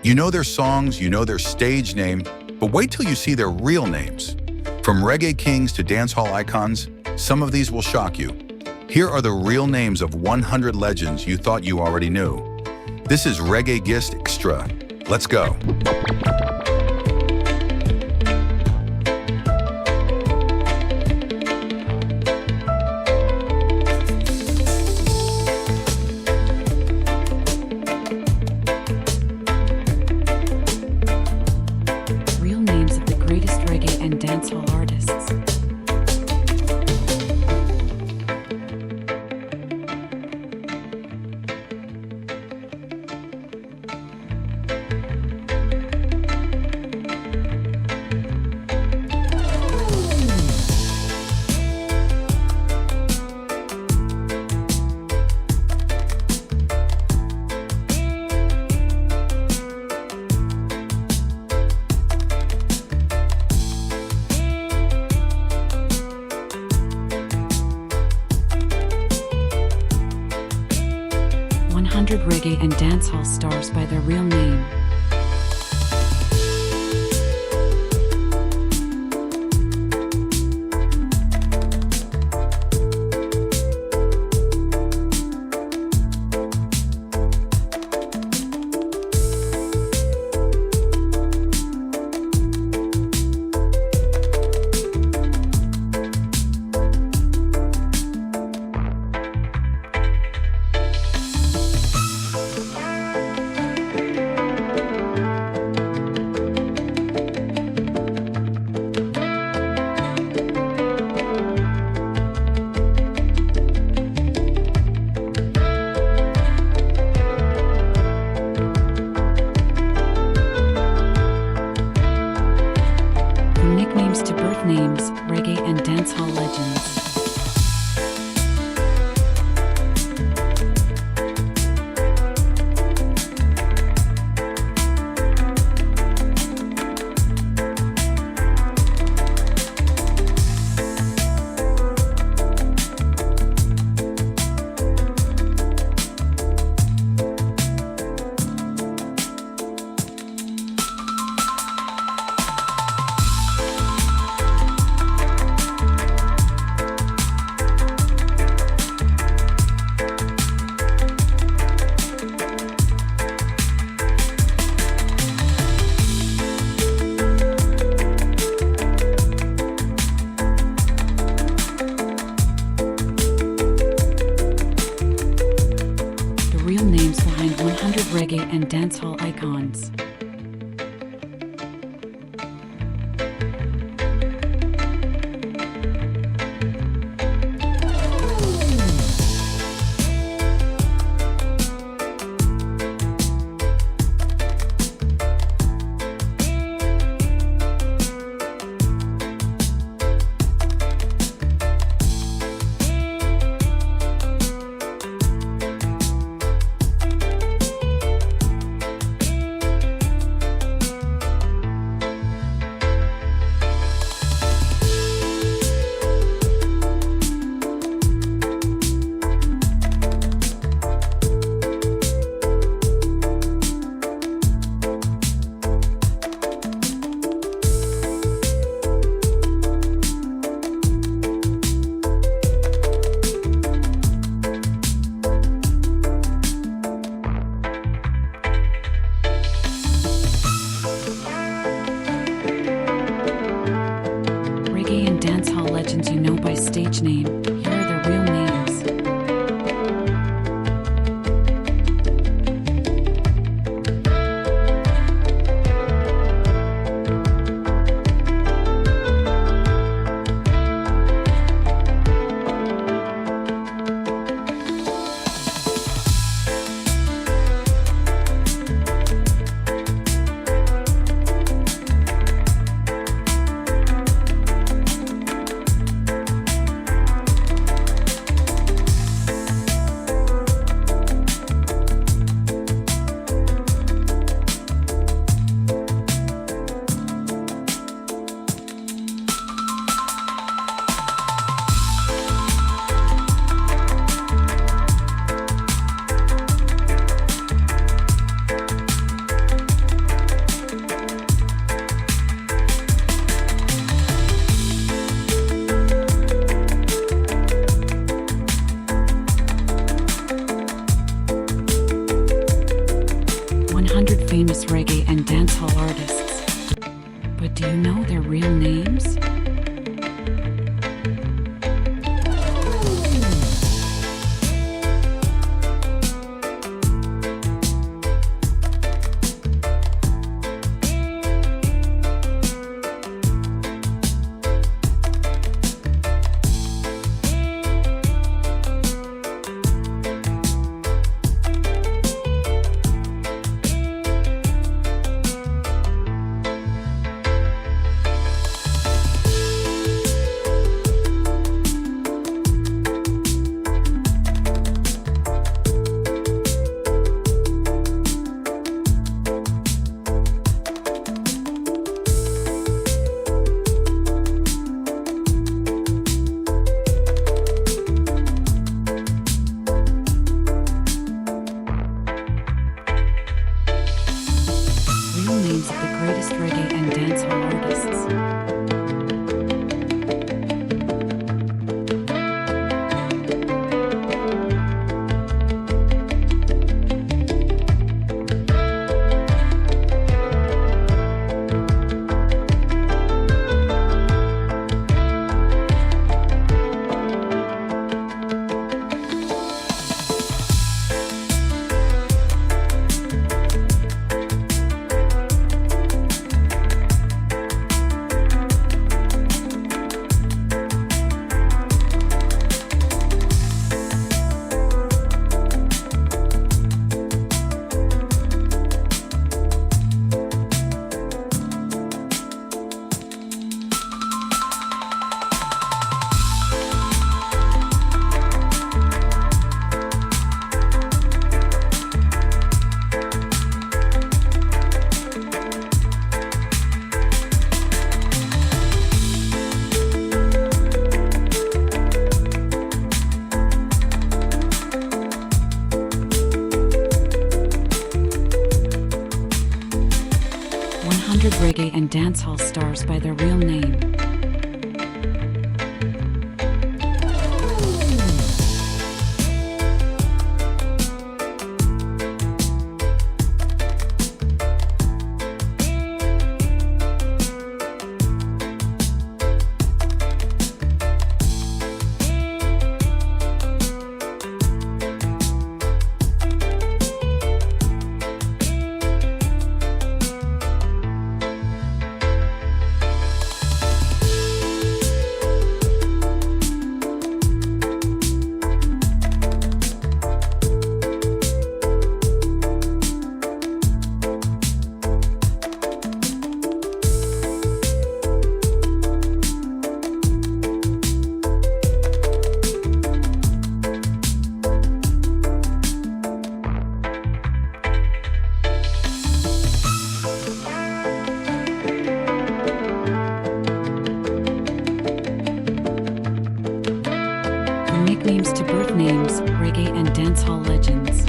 You know their songs, you know their stage name, but wait till you see their real names. From reggae kings to dancehall icons, some of these will shock you. Here are the real names of 100 legends you thought you already knew. This is Reggae Gist Extra. Let's go. Real names of the greatest reggae and dancehall artists. Reggae and dancehall stars by their real name. To birth names, reggae and dancehall legends. Names behind 100 reggae and dancehall icons. Dancehall legends you know by stage name. Here are their real names. 100 famous reggae and dancehall artists. But do you know their real names? Real names of the greatest reggae and dancehall artists. 100 reggae and dancehall stars by their real name. From nicknames to birth names, reggae and dancehall legends.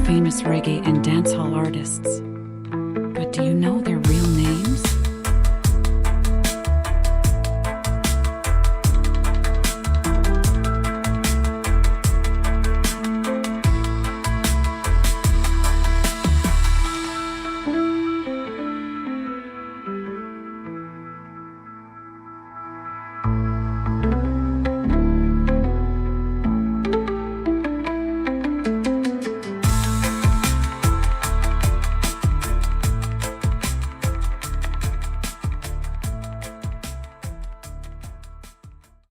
Famous reggae and dancehall artists. But do you know their real